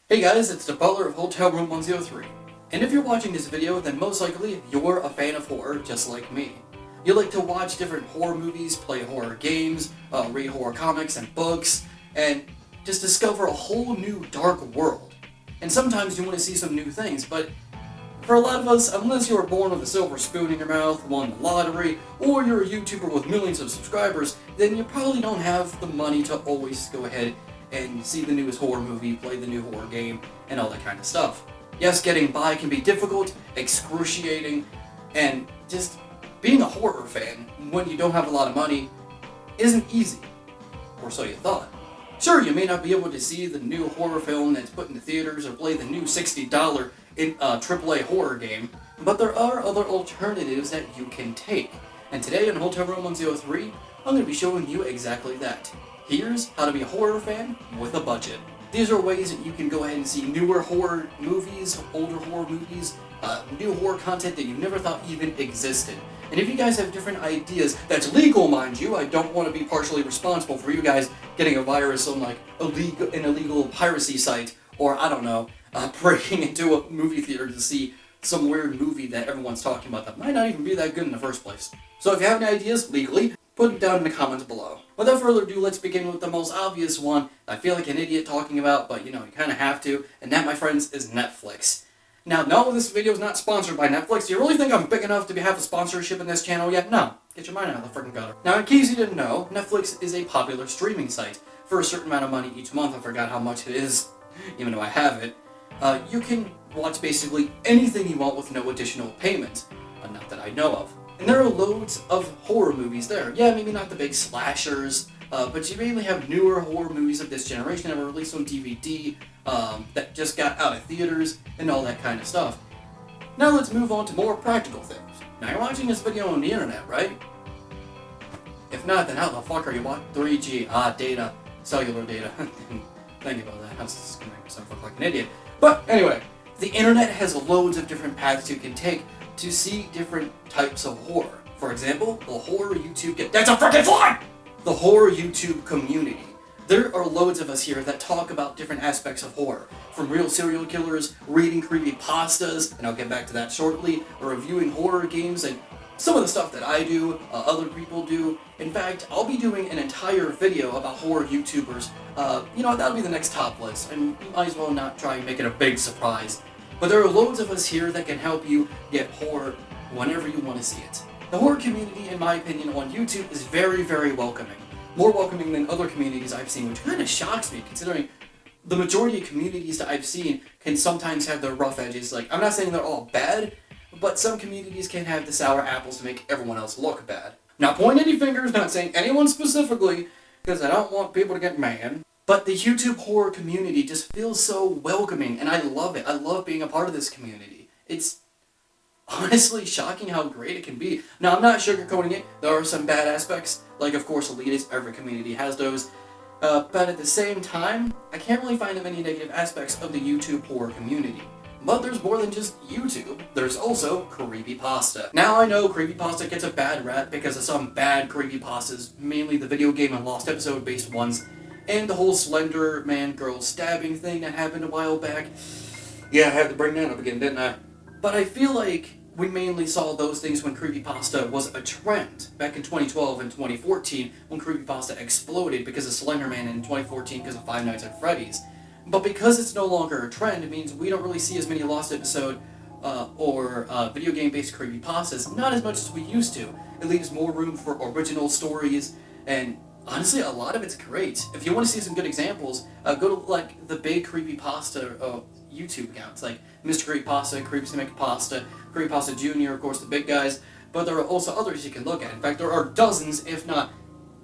Hey guys, it's the butler of Hotel Room 103. And if you're watching this video, then most likely you're a fan of horror just like me. You like to watch different horror movies, play horror games, read horror comics and books, and just discover a whole new dark world. And sometimes you want to see some new things, but for a lot of us, unless you were born with a silver spoon in your mouth, won the lottery, or you're a YouTuber with millions of subscribers, then you probably don't have the money to always go ahead and see the newest horror movie, play the new horror game, and all that kind of stuff. Yes, getting by can be difficult, excruciating, and just being a horror fan when you don't have a lot of money isn't easy. Or so you thought. Sure, you may not be able to see the new horror film that's put into theaters or play the new $60 AAA horror game, but there are other alternatives that you can take. And today on Hotel Room 103, I'm going to be showing you exactly that. Here's how to be a horror fan with a budget. These are ways that you can go ahead and see newer horror movies, older horror movies, new horror content that you never thought even existed. And if you guys have different ideas, that's legal, mind you. I don't want to be partially responsible for you guys getting a virus on like an illegal piracy site, or I don't know, breaking into a movie theater to see some weird movie that everyone's talking about that might not even be that good in the first place. So if you have any ideas, legally, put them down in the comments below. Without further ado, let's begin with the most obvious one I feel like an idiot talking about, but you know, you kind of have to, and that, my friends, is Netflix. Now, no, this video is not sponsored by Netflix. Do you really think I'm big enough to have a sponsorship in this channel yet? No. Get your mind out of the freaking gutter. Now, in case you didn't know, Netflix is a popular streaming site. For a certain amount of money each month, I forgot how much it is, even though I have it, you can watch basically anything you want with no additional payment. Not that I know of. And there are loads of horror movies there. Yeah, maybe not the big slashers, but you mainly have newer horror movies of this generation that were released on DVD, that just got out of theaters, and all that kind of stuff. Now let's move on to more practical things. Now you're watching this video on the internet, right? If not, then how the fuck are you watching 3G, data, cellular data? Thank you about that. I was just gonna make myself look like an idiot. But anyway, the internet has loads of different paths you can take to see different types of horror. For example, the horror YouTube that's a freaking fly! The horror YouTube community. There are loads of us here that talk about different aspects of horror, from real serial killers, reading creepypastas, and I'll get back to that shortly, or reviewing horror games, and some of the stuff that I do, other people do. In fact, I'll be doing an entire video about horror YouTubers. That'll be the next top list, and might as well not try and make it a big surprise. But there are loads of us here that can help you get horror whenever you want to see it. The horror community, in my opinion, on YouTube is very, very welcoming. More welcoming than other communities I've seen, which kind of shocks me, considering the majority of communities that I've seen can sometimes have their rough edges. Like, I'm not saying they're all bad, but some communities can have the sour apples to make everyone else look bad. Not pointing any fingers, not saying anyone specifically, because I don't want people to get mad. But the YouTube horror community just feels so welcoming, and I love it. I love being a part of this community. It's honestly shocking how great it can be. Now, I'm not sugarcoating it. There are some bad aspects, like, of course, elitists. Every community has those. But at the same time, I can't really find many negative aspects of the YouTube horror community. But there's more than just YouTube. There's also creepypasta. Now, I know creepypasta gets a bad rap because of some bad creepypastas, mainly the video game and Lost episode-based ones, and the whole Slender Man girl stabbing thing that happened a while back. Yeah, I had to bring that up again, didn't I? But I feel like we mainly saw those things when creepypasta was a trend. Back in 2012 and 2014, when creepypasta exploded because of Slender Man, and in 2014 because of Five Nights at Freddy's. But because it's no longer a trend, it means we don't really see as many Lost episode or video game-based creepypastas, not as much as we used to. It leaves more room for original stories, and honestly, a lot of it's great. If you want to see some good examples, go to like the big creepypasta YouTube accounts, like Mr. Creepypasta, Creepypasta, Creepypasta Jr., of course, the big guys. But there are also others you can look at. In fact, there are dozens, if not,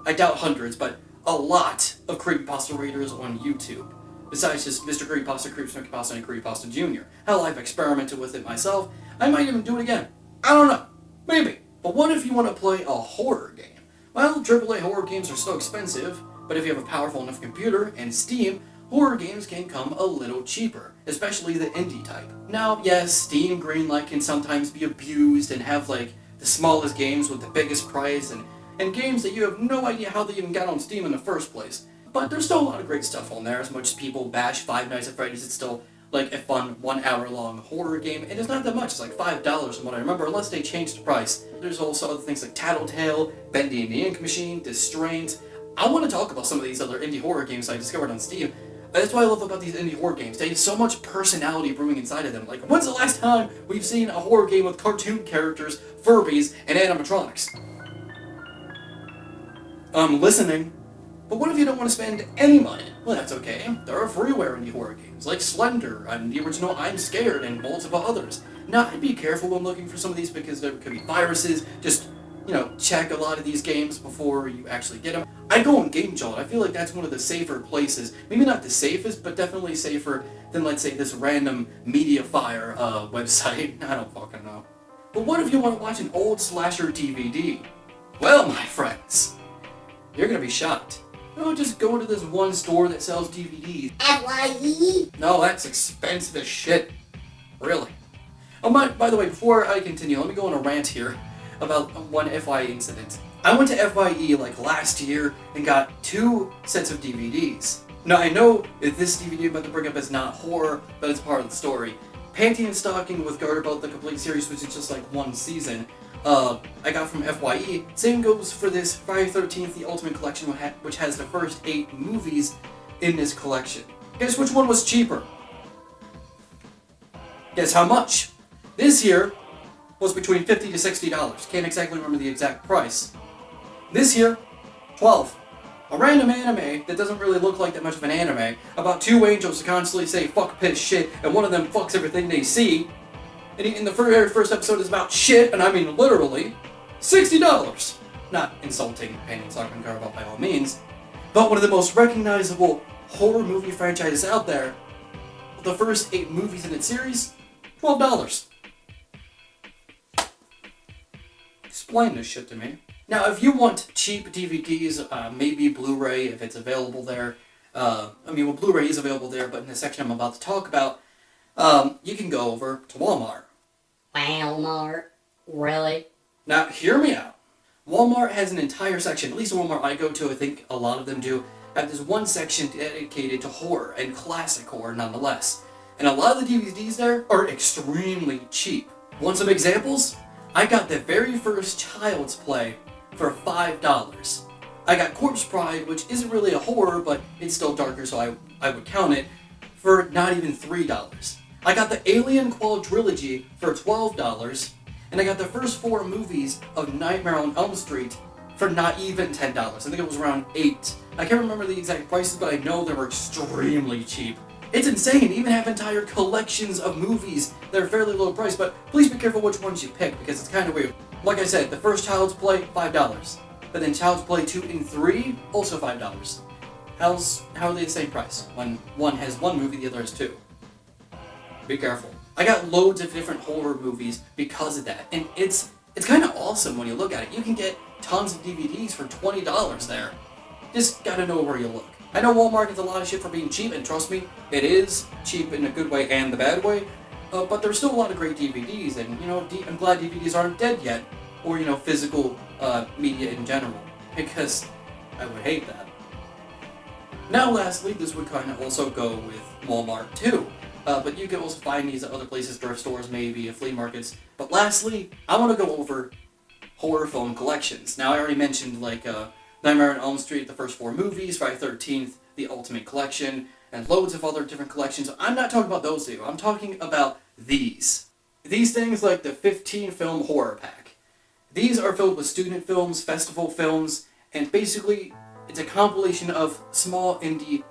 I doubt hundreds, but a lot of creepypasta readers on YouTube. Besides just Mr. Creepypasta, Creepypasta, and Creepypasta Jr. Hell, I've experimented with it myself. I might even do it again. I don't know. Maybe. But what if you want to play a horror game? Well, AAA horror games are so expensive, but if you have a powerful enough computer and Steam, horror games can come a little cheaper, especially the indie type. Now, yes, Steam Greenlight can sometimes be abused and have like the smallest games with the biggest price and games that you have no idea how they even got on Steam in the first place. But there's still a lot of great stuff on there. As much as people bash Five Nights at Freddy's, it's still like a fun 1 hour long horror game, and it's not that much. It's like $5 from what I remember, unless they changed the price. There's also other things like Tattletale, Bendy and the Ink Machine, Distraint. I want to talk about some of these other indie horror games I discovered on Steam. That's what I love about these indie horror games. They have so much personality brewing inside of them. Like, when's the last time we've seen a horror game with cartoon characters, Furbies, and animatronics? I'm listening. But what if you don't want to spend any money? Well, that's okay. There are freeware indie horror games, like Slender, and the original I'm Scared, and multiple others. Now, I'd be careful when looking for some of these because there could be viruses. Just, check a lot of these games before you actually get them. I'd go on Game Jolt. I feel like that's one of the safer places. Maybe not the safest, but definitely safer than, let's say, this random MediaFire website. I don't fucking know. But what if you want to watch an old slasher DVD? Well, my friends, you're gonna be shocked. No, just go to this one store that sells DVDs. FYE? No, that's expensive as shit. Really. Oh, by the way, before I continue, let me go on a rant here about one FYE incident. I went to FYE like last year and got 2 sets of DVDs. Now, I know that this DVD I'm about to bring up is not horror, but it's part of the story. Panty and Stocking with Garterbolt, the complete series, which is just like 1 season. I got from FYE. Same goes for this Friday 13th, the Ultimate Collection, which has the first 8 movies in this collection. Guess which one was cheaper? Guess how much? This year was between $50 to $60. Can't exactly remember the exact price. This year, $12. A random anime that doesn't really look like that much of an anime about 2 angels who constantly say fuck, piss, shit, and one of them fucks everything they see. And in the very first episode is about shit, and I mean literally, $60. Not insulting Panty and Stocking Garterbolt by all means, but one of the most recognizable horror movie franchises out there. The first 8 movies in its series, $12. Explain this shit to me. Now, if you want cheap DVDs, maybe Blu-ray if it's available there. Blu-ray is available there, but in the section I'm about to talk about, you can go over to Walmart. Walmart? Really? Now, hear me out. Walmart has an entire section, at least the Walmart I go to, I think a lot of them do, have this one section dedicated to horror, and classic horror nonetheless. And a lot of the DVDs there are extremely cheap. Want some examples? I got the very first Child's Play for $5. I got Corpse Bride, which isn't really a horror, but it's still darker, so I would count it, for not even $3. I got the Alien Quadrilogy for $12, and I got the first 4 movies of Nightmare on Elm Street for not even $10. I think it was around $8. I can't remember the exact prices, but I know they were extremely cheap. It's insane to even have entire collections of movies that are fairly low price, but please be careful which ones you pick, because it's kind of weird. Like I said, the first Child's Play, $5. But then Child's Play 2 and 3, also $5. How are they the same price when one has 1 movie, the other has 2? Be careful. I got loads of different horror movies because of that, and it's kind of awesome when you look at it. You can get tons of DVDs for $20 there. Just gotta know where you look. I know Walmart gets a lot of shit for being cheap, and trust me, it is cheap in a good way and the bad way, but there's still a lot of great DVDs, and I'm glad DVDs aren't dead yet, or physical media in general, because I would hate that. Now lastly, this would kind of also go with Walmart too, but you can also find these at other places, thrift stores maybe, flea markets. But lastly, I want to go over horror film collections. Now I already mentioned Nightmare on Elm Street, the first 4 movies, Friday 13th, the Ultimate Collection, and loads of other different collections. I'm not talking about those 2. I'm talking about these. These things like the 15-film horror pack. These are filled with student films, festival films, and basically it's a compilation of small indie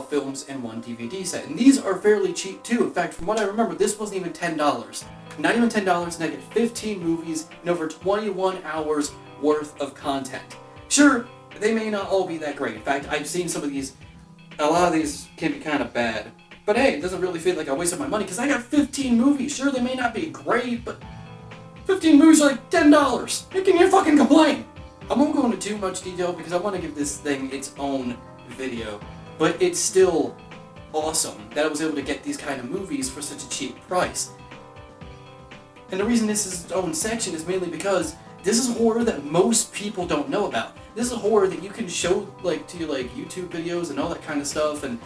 films in 1 DVD set. And these are fairly cheap too. In fact, from what I remember, this wasn't even $10. Not even $10, and I get 15 movies and over 21 hours worth of content. Sure, they may not all be that great. In fact, I've seen some of these, a lot of these can be kind of bad. But hey, it doesn't really feel like I wasted my money because I got 15 movies. Sure, they may not be great, but 15 movies are like $10. How can you fucking complain? I won't go into too much detail because I want to give this thing its own video. But it's still awesome that I was able to get these kind of movies for such a cheap price. And the reason this is its own section is mainly because this is horror that most people don't know about. This is horror that you can show to your YouTube videos and all that kind of stuff, and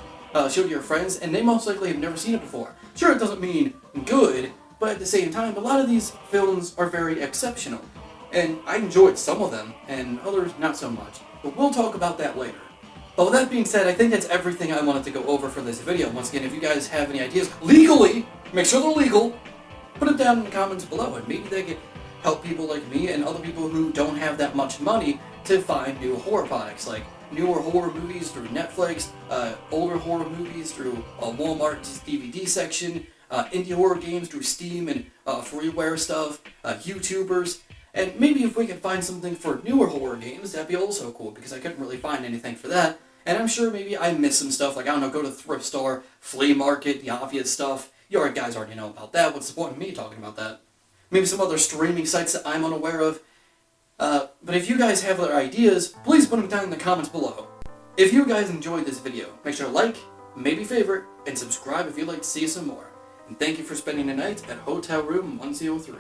show to your friends, and they most likely have never seen it before. Sure, it doesn't mean good, but at the same time, a lot of these films are very exceptional, and I enjoyed some of them, and others not so much. But we'll talk about that later. But with that being said, I think that's everything I wanted to go over for this video. Once again, if you guys have any ideas, legally, make sure they're legal, put them down in the comments below, and maybe they could help people like me and other people who don't have that much money to find new horror products, like newer horror movies through Netflix, older horror movies through Walmart's DVD section, indie horror games through Steam and freeware stuff, YouTubers, and maybe if we could find something for newer horror games, that'd be also cool, because I couldn't really find anything for that. And I'm sure maybe I missed some stuff, like, I don't know, go to thrift store, flea market, the obvious stuff. You guys already know about that. What's the point of me talking about that? Maybe some other streaming sites that I'm unaware of. But if you guys have other ideas, please put them down in the comments below. If you guys enjoyed this video, make sure to like, maybe favorite, and subscribe if you'd like to see some more. And thank you for spending the night at Hotel Room 103.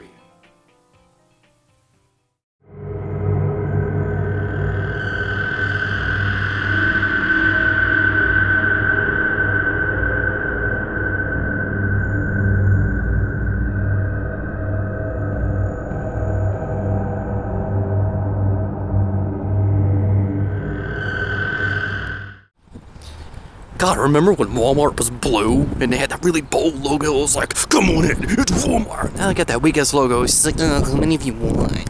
God, remember when Walmart was blue and they had that really bold logo? It was like, come on in, it's Walmart. Now I got that weak ass logo. It's just like, come in if you want.